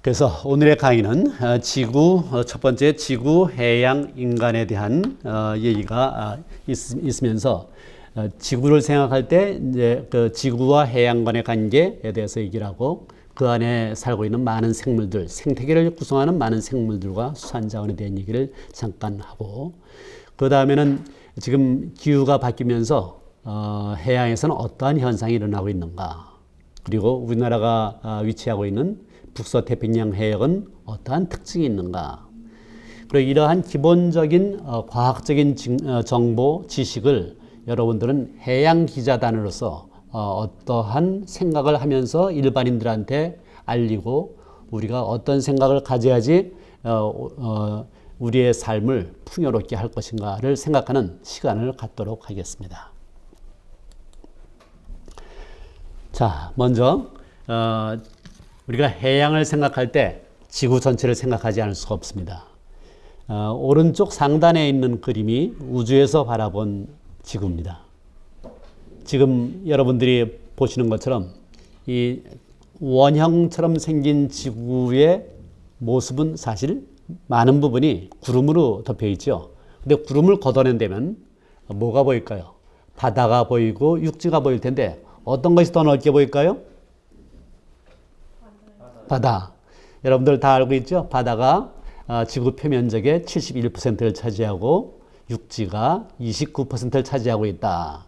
그래서 오늘의 강의는 첫 번째 지구, 해양, 인간에 대한 얘기가 있으면서 지구를 생각할 때 이제 그 지구와 해양 간의 관계에 대해서 얘기를 하고 그 안에 살고 있는 많은 생물들, 생태계를 구성하는 많은 생물들과 수산자원에 대한 얘기를 잠깐 하고 그 다음에는 지금 기후가 바뀌면서 해양에서는 어떠한 현상이 일어나고 있는가, 그리고 우리나라가 위치하고 있는 북서태평양 해역은 어떠한 특징이 있는가, 그리고 이러한 기본적인 과학적인 정보, 지식을 여러분들은 해양 기자단으로서 어떠한 생각을 하면서 일반인들한테 알리고 우리가 어떤 생각을 가져야지 우리의 삶을 풍요롭게 할 것인가를 생각하는 시간을 갖도록 하겠습니다. 자, 먼저 우리가 해양을 생각할 때 지구 전체를 생각하지 않을 수가 없습니다. 오른쪽 상단에 있는 그림이 우주에서 바라본 지구입니다. 지금 여러분들이 보시는 것처럼 이 원형처럼 생긴 지구의 모습은 사실 많은 부분이 구름으로 덮여 있죠. 근데 구름을 걷어낸다면 뭐가 보일까요? 바다가 보이고 육지가 보일 텐데 어떤 것이 더 넓게 보일까요? 바다. 여러분들 다 알고 있죠? 바다가 지구 표면적의 71%를 차지하고 육지가 29%를 차지하고 있다.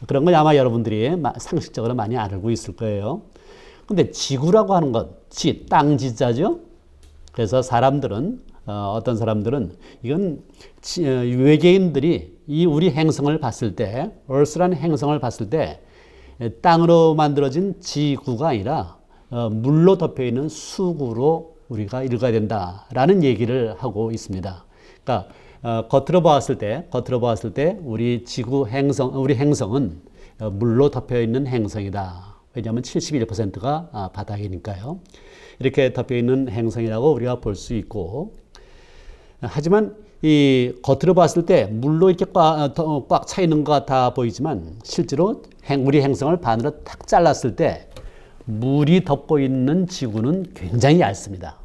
그런 걸 아마 여러분들이 상식적으로 많이 알고 있을 거예요. 근데 지구라고 하는 것, 땅 지자죠? 그래서 사람들은, 어떤 사람들은 이건 외계인들이 이 우리 행성을 봤을 때, 얼스라는 행성을 봤을 때 땅으로 만들어진 지구가 아니라 물로 덮여있는 수구로 우리가 읽어야 된다라는 얘기를 하고 있습니다. 그러니까 겉으로 보았을 때 우리 우리 행성은 물로 덮여 있는 행성이다. 왜냐하면 71%가 바닥이니까요. 이렇게 덮여 있는 행성이라고 우리가 볼 수 있고, 하지만 이 겉으로 봤을 때 물로 이렇게 꽉 차 있는 것 같아 보이지만 실제로 우리 행성을 반으로 탁 잘랐을 때 물이 덮고 있는 지구는 굉장히 얇습니다.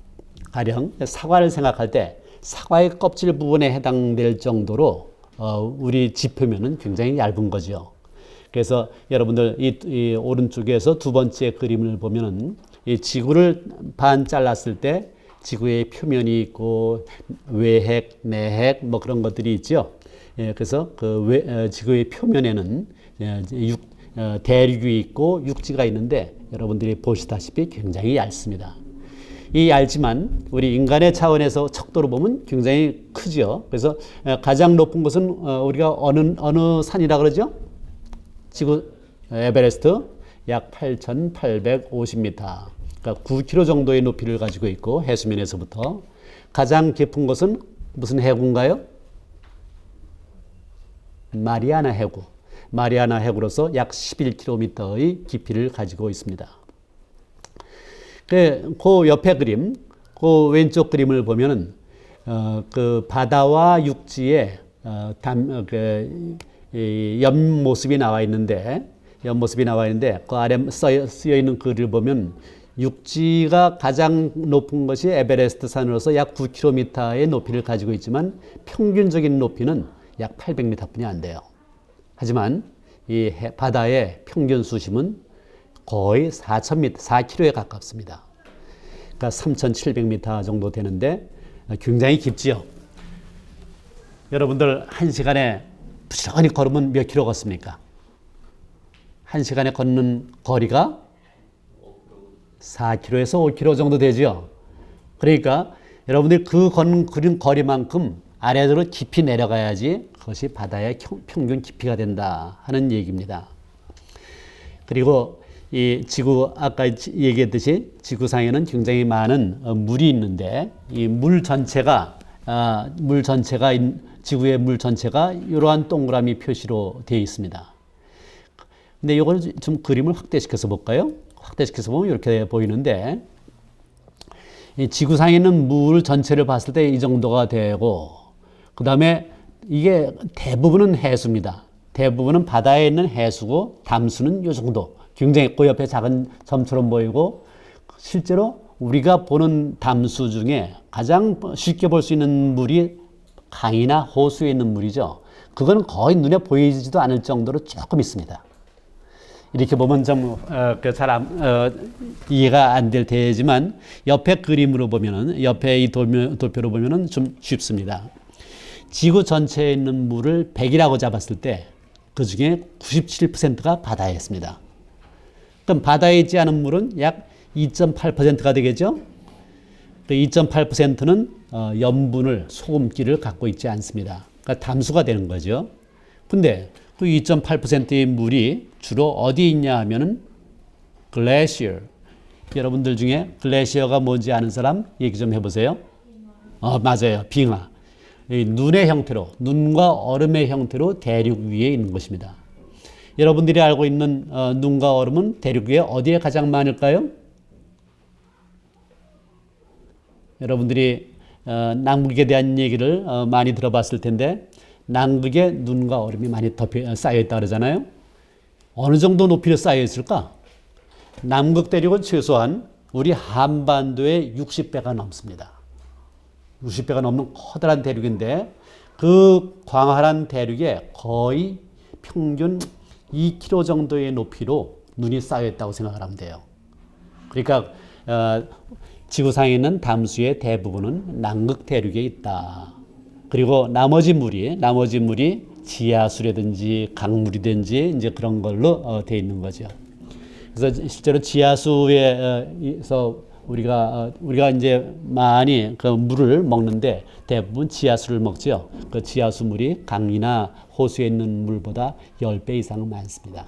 가령 사과를 생각할 때 사과의 껍질 부분에 해당될 정도로 우리 지표면은 굉장히 얇은 거죠. 그래서 여러분들 이 오른쪽에서 두 번째 그림을 보면은 이 지구를 반 잘랐을 때 지구의 표면이 있고 외핵, 내핵 뭐 그런 것들이 있죠. 그래서 지구의 표면에는 대륙이 있고 육지가 있는데 여러분들이 보시다시피 굉장히 얇습니다. 이 얇지만 우리 인간의 차원에서 척도로 보면 굉장히 크죠. 그래서 가장 높은 곳은 우리가 어느 산이라 그러죠? 지구 에베레스트 약 8,850m, 그러니까 9km 정도의 높이를 가지고 있고 해수면에서부터 가장 깊은 곳은 무슨 해구인가요? 마리아나 해구. 마리아나 해구로서 약 11km의 깊이를 가지고 있습니다. 그 옆에 그림, 그 왼쪽 그림을 보면은 그 바다와 육지의 옆모습이 나와 있는데 그 아래 쓰여 있는 글을 보면 육지가 가장 높은 것이 에베레스트 산으로서 약 9km의 높이를 가지고 있지만 평균적인 높이는 약 800m뿐이 안 돼요. 하지만 이 바다의 평균 수심은 거의 4,000m, 4km에 가깝습니다. 그러니까 3,700m 정도 되는데 굉장히 깊지요. 여러분들 1시간에 부지런히 걸으면 몇 킬로 걷습니까? 1시간에 걷는 거리가 4km에서 5km 정도 되죠. 그러니까 여러분들이 그런 거리만큼 아래로 깊이 내려가야지 그것이 바다의 평균 깊이가 된다 하는 얘기입니다. 그리고 이 지구, 아까 얘기했듯이 지구상에는 굉장히 많은 물이 있는데 이 지구의 물 전체가 이러한 동그라미 표시로 되어 있습니다. 근데 이걸 좀 그림을 확대시켜서 볼까요? 확대시켜서 보면 이렇게 보이는데 이 지구상에 있는 물 전체를 봤을 때 이 정도가 되고 그 다음에 이게 대부분은 해수입니다. 대부분은 바다에 있는 해수고 담수는 이 정도. 굉장히 그 옆에 작은 점처럼 보이고 실제로 우리가 보는 담수 중에 가장 쉽게 볼 수 있는 물이 강이나 호수에 있는 물이죠. 그건 거의 눈에 보이지도 않을 정도로 조금 있습니다. 이렇게 보면 좀 이해가 안 될 테지만 옆에 그림으로 보면은 옆에 이 도표로 보면은 좀 쉽습니다. 지구 전체에 있는 물을 100이라고 잡았을 때 그 중에 97%가 바다에 있습니다. 그럼 바다에 있지 않은 물은 약 2.8%가 되겠죠? 2.8%는 염분을 소금기를 갖고 있지 않습니다. 그러니까 담수가 되는 거죠. 근데 그 2.8%의 물이 주로 어디 있냐 하면은 글래시어. 여러분들 중에 글래시어가 뭔지 아는 사람 얘기 좀 해보세요. 맞아요. 빙하. 눈의 형태로, 눈과 얼음의 형태로 대륙 위에 있는 것입니다. 여러분들이 알고 있는 눈과 얼음은 대륙 위에 어디에 가장 많을까요? 여러분들이 남극에 대한 얘기를 많이 들어봤을 텐데 남극에 눈과 얼음이 많이 쌓여 있다 그러잖아요. 어느 정도 높이로 쌓여 있을까? 남극 대륙은 최소한 우리 한반도의 60배가 넘습니다. 60배가 넘는 커다란 대륙인데 그 광활한 대륙에 거의 평균 2km 정도의 높이로 눈이 쌓여 있다고 생각을 하면 돼요. 그러니까 지구상에 있는 담수의 대부분은 남극 대륙에 있다. 그리고 나머지 물이 지하수라든지 강물이든지 이제 그런 걸로 돼 있는 거죠. 그래서 실제로 지하수에서 우리가 이제 많이 그 물을 먹는데 대부분 지하수를 먹죠. 그 지하수 물이 강이나 호수에 있는 물보다 10배 이상 많습니다.